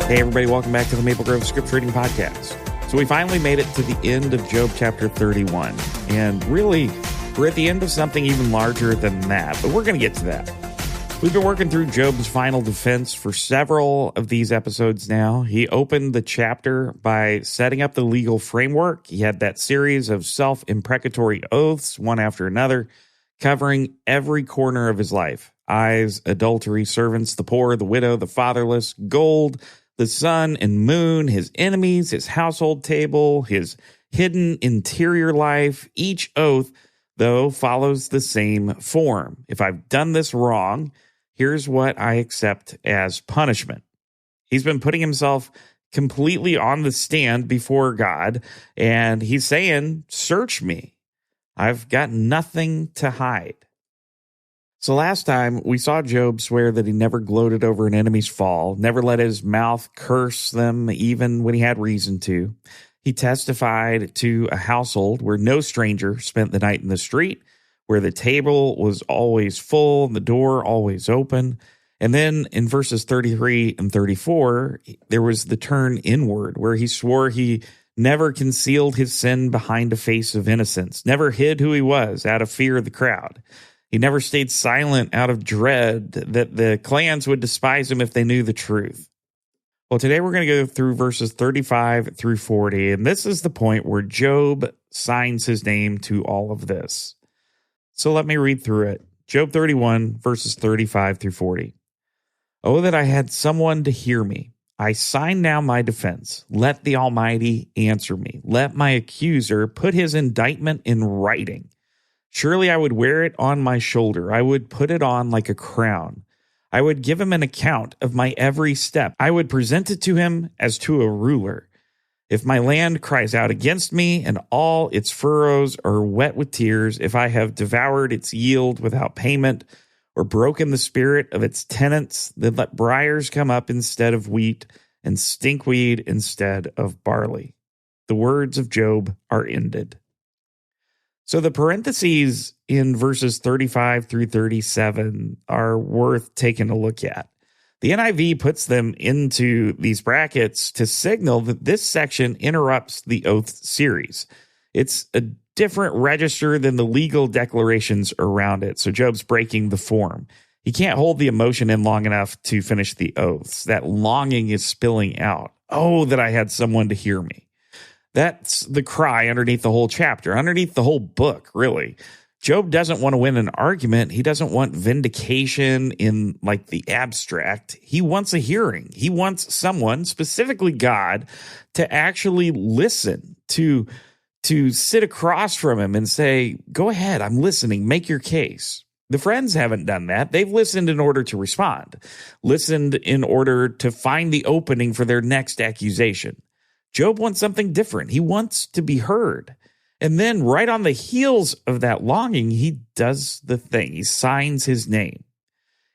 Hey, everybody, welcome back to the Maple Grove Scripture Reading Podcast. So we finally made it to the end of Job chapter 31. And really, we're at the end of something even larger than that, but we're going to get to that. We've been working through Job's final defense for several of these episodes now. He opened the chapter by setting up the legal framework. He had that series of self-imprecatory oaths, one after another, covering every corner of his life. Eyes, adultery, servants, the poor, the widow, the fatherless, gold, the sun and moon, his enemies, his household table, his hidden interior life. Each oath, though, follows the same form. If I've done this wrong, here's what I accept as punishment. He's been putting himself completely on the stand before God, and he's saying, search me. I've got nothing to hide. So last time, we saw Job swear that he never gloated over an enemy's fall, never let his mouth curse them even when he had reason to. He testified to a household where no stranger spent the night in the street, where the table was always full and the door always open. And then in verses 33 and 34, there was the turn inward, where he swore he never concealed his sin behind a face of innocence, never hid who he was out of fear of the crowd. He never stayed silent out of dread that the clans would despise him if they knew the truth. Well, today we're going to go through verses 35 through 40, and this is the point where Job signs his name to all of this. So let me read through it. Job 31, verses 35 through 40. Oh, that I had someone to hear me. I sign now my defense. Let the Almighty answer me. Let my accuser put his indictment in writing. Surely I would wear it on my shoulder. I would put it on like a crown. I would give him an account of my every step. I would present it to him as to a ruler. If my land cries out against me and all its furrows are wet with tears, if I have devoured its yield without payment or broken the spirit of its tenants, then let briars come up instead of wheat and stinkweed instead of barley. The words of Job are ended. So the parentheses in verses 35 through 37 are worth taking a look at. The NIV puts them into these brackets to signal that this section interrupts the oath series. It's a different register than the legal declarations around it, so Job's breaking the form. He can't hold the emotion in long enough to finish the oaths. That longing is spilling out. Oh, that I had someone to hear me. That's the cry underneath the whole chapter, underneath the whole book, really. Job doesn't want to win an argument. He doesn't want vindication in like the abstract. He wants a hearing. He wants someone, specifically God, to actually listen, to sit across from him and say, go ahead, I'm listening, make your case. The friends haven't done that. They've listened in order to respond, listened in order to find the opening for their next accusation. Job wants something different. He wants to be heard. And then right on the heels of that longing, he does the thing. He signs his name.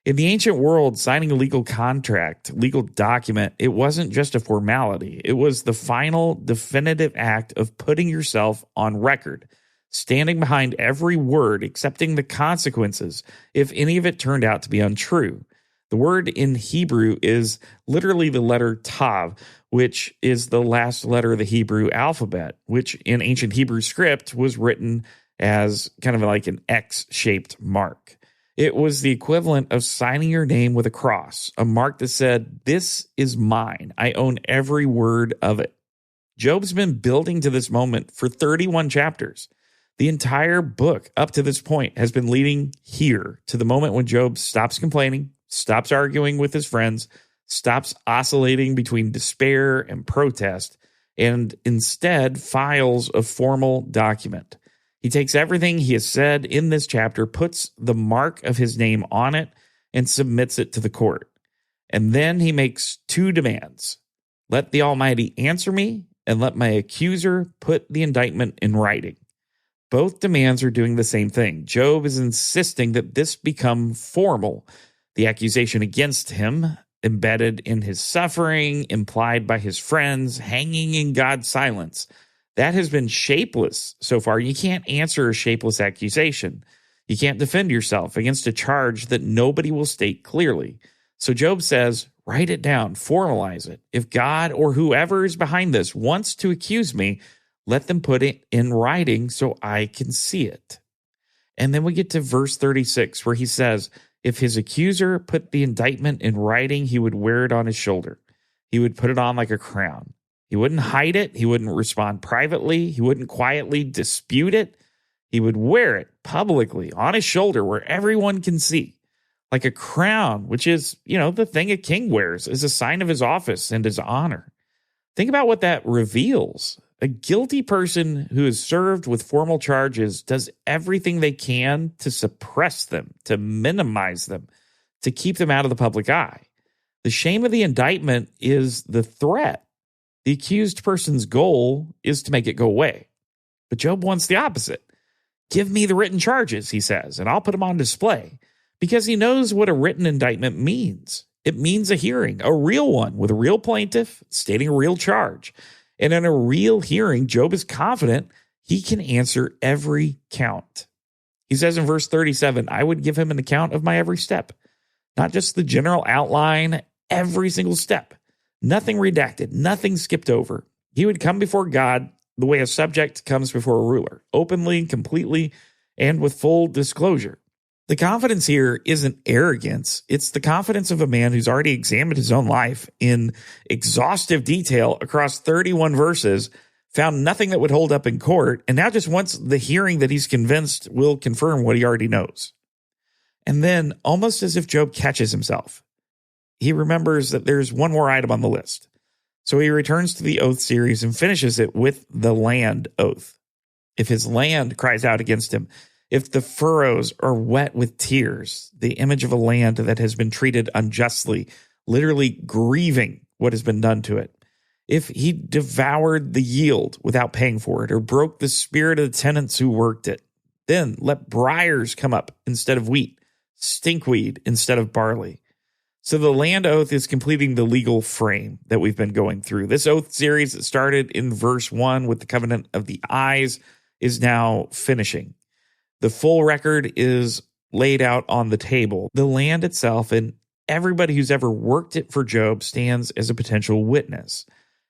In the ancient world, signing a legal contract, legal document, it wasn't just a formality. It was the final definitive act of putting yourself on record, standing behind every word, accepting the consequences if any of it turned out to be untrue. The word in Hebrew is literally the letter Tav, which is the last letter of the Hebrew alphabet, which in ancient Hebrew script was written as kind of like an X-shaped mark. It was the equivalent of signing your name with a cross, a mark that said, this is mine. I own every word of it. Job's been building to this moment for 31 chapters. The entire book up to this point has been leading here to the moment when Job stops complaining, stops arguing with his friends, stops oscillating between despair and protest, and instead files a formal document. He takes everything he has said in this chapter, puts the mark of his name on it, and submits it to the court. And then he makes two demands. Let the Almighty answer me, and let my accuser put the indictment in writing. Both demands are doing the same thing. Job is insisting that this become formal. The accusation against him, embedded in his suffering, implied by his friends, hanging in God's silence, that has been shapeless so far. You can't answer a shapeless accusation. You can't defend yourself against a charge that nobody will state clearly. So Job says, Write it down, formalize it. If God or whoever is behind this wants to accuse me, let them put it in writing so I can see it. And then we get to verse 36 where he says, if his accuser put the indictment in writing, he would wear it on his shoulder. He would put it on like a crown. He wouldn't hide it. He wouldn't respond privately. He wouldn't quietly dispute it. He would wear it publicly on his shoulder where everyone can see. Like a crown, which is, the thing a king wears as a sign of his office and his honor. Think about what that reveals. A guilty person who is served with formal charges does everything they can to suppress them, to minimize them, to keep them out of the public eye. The shame of the indictment is the threat. The accused person's goal is to make it go away. But Job wants the opposite. Give me the written charges, he says, and I'll put them on display. Because he knows what a written indictment means. It means a hearing, a real one, with a real plaintiff stating a real charge. And in a real hearing, Job is confident he can answer every count. He says in verse 37, I would give him an account of my every step. Not just the general outline, every single step. Nothing redacted, nothing skipped over. He would come before God the way a subject comes before a ruler, openly, completely, and with full disclosure. The confidence here isn't arrogance. It's the confidence of a man who's already examined his own life in exhaustive detail across 31 verses, found nothing that would hold up in court, and now just wants the hearing that he's convinced will confirm what he already knows. And then, almost as if Job catches himself, he remembers that there's one more item on the list. So he returns to the oath series and finishes it with the land oath. If his land cries out against him, if the furrows are wet with tears, the image of a land that has been treated unjustly, literally grieving what has been done to it. If he devoured the yield without paying for it or broke the spirit of the tenants who worked it, then let briars come up instead of wheat, stinkweed instead of barley. So the land oath is completing the legal frame that we've been going through. This oath series that started in verse 1 with the covenant of the eyes is now finishing. The full record is laid out on the table. The land itself and everybody who's ever worked it for Job stands as a potential witness.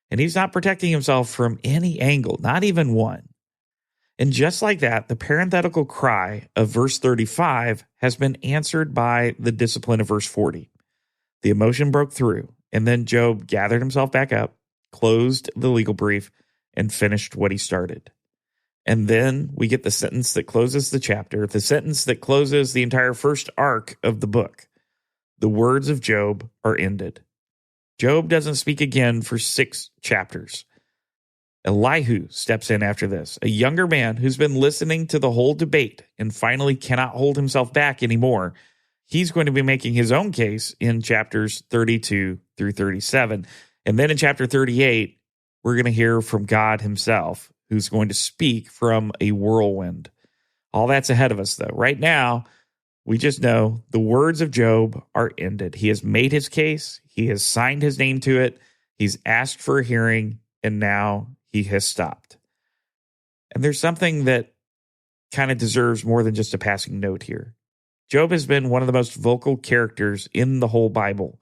And he's not protecting himself from any angle, not even one. And just like that, the parenthetical cry of verse 35 has been answered by the discipline of verse 40. The emotion broke through, and then Job gathered himself back up, closed the legal brief, and finished what he started. And then we get the sentence that closes the chapter, the sentence that closes the entire first arc of the book. The words of Job are ended. Job doesn't speak again for 6 chapters. Elihu steps in after this, a younger man who's been listening to the whole debate and finally cannot hold himself back anymore. He's going to be making his own case in chapters 32 through 37. And then in chapter 38, we're going to hear from God himself, who's going to speak from a whirlwind. All that's ahead of us, though. Right now, we just know the words of Job are ended. He has made his case. He has signed his name to it. He's asked for a hearing, and now he has stopped. And there's something that kind of deserves more than just a passing note here. Job has been one of the most vocal characters in the whole Bible.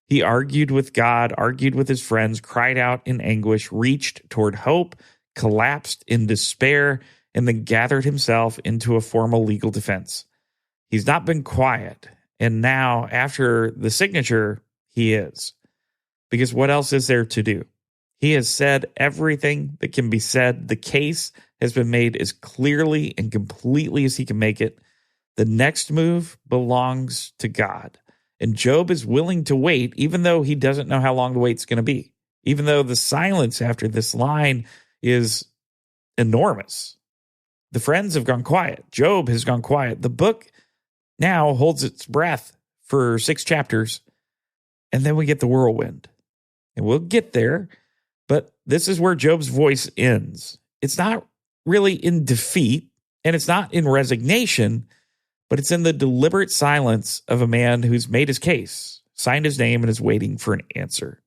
He argued with God, argued with his friends, cried out in anguish, reached toward hope, collapsed in despair, and then gathered himself into a formal legal defense. He's not been quiet, and now, after the signature, he is. Because what else is there to do? He has said everything that can be said. The case has been made as clearly and completely as he can make it. The next move belongs to God. And Job is willing to wait, even though he doesn't know how long the wait's going to be. Even though the silence after this line is enormous. The friends have gone quiet. Job has gone quiet. The book now holds its breath for 6 chapters. And then we get the whirlwind. And we'll get there. But this is where Job's voice ends. It's not really in defeat, and it's not in resignation, but it's in the deliberate silence of a man who's made his case, signed his name, and is waiting for an answer.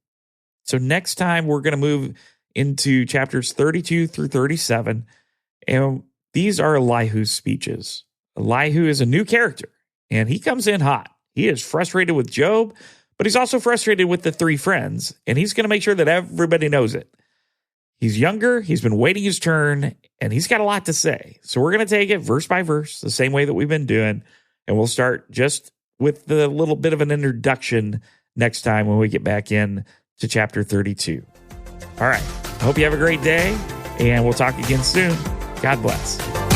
So next time, we're going to move into chapters 32 through 37, and these are Elihu's speeches. Elihu is a new character, and he comes in hot. He is frustrated with Job, But he's also frustrated with the three friends, and he's going to make sure that everybody knows it. He's younger, he's been waiting his turn, and he's got a lot to say. So we're going to take it verse by verse, the same way that we've been doing, and we'll start just with the little bit of an introduction next time when we get back in to chapter 32. All right, I hope you have a great day, and we'll talk again soon. God bless.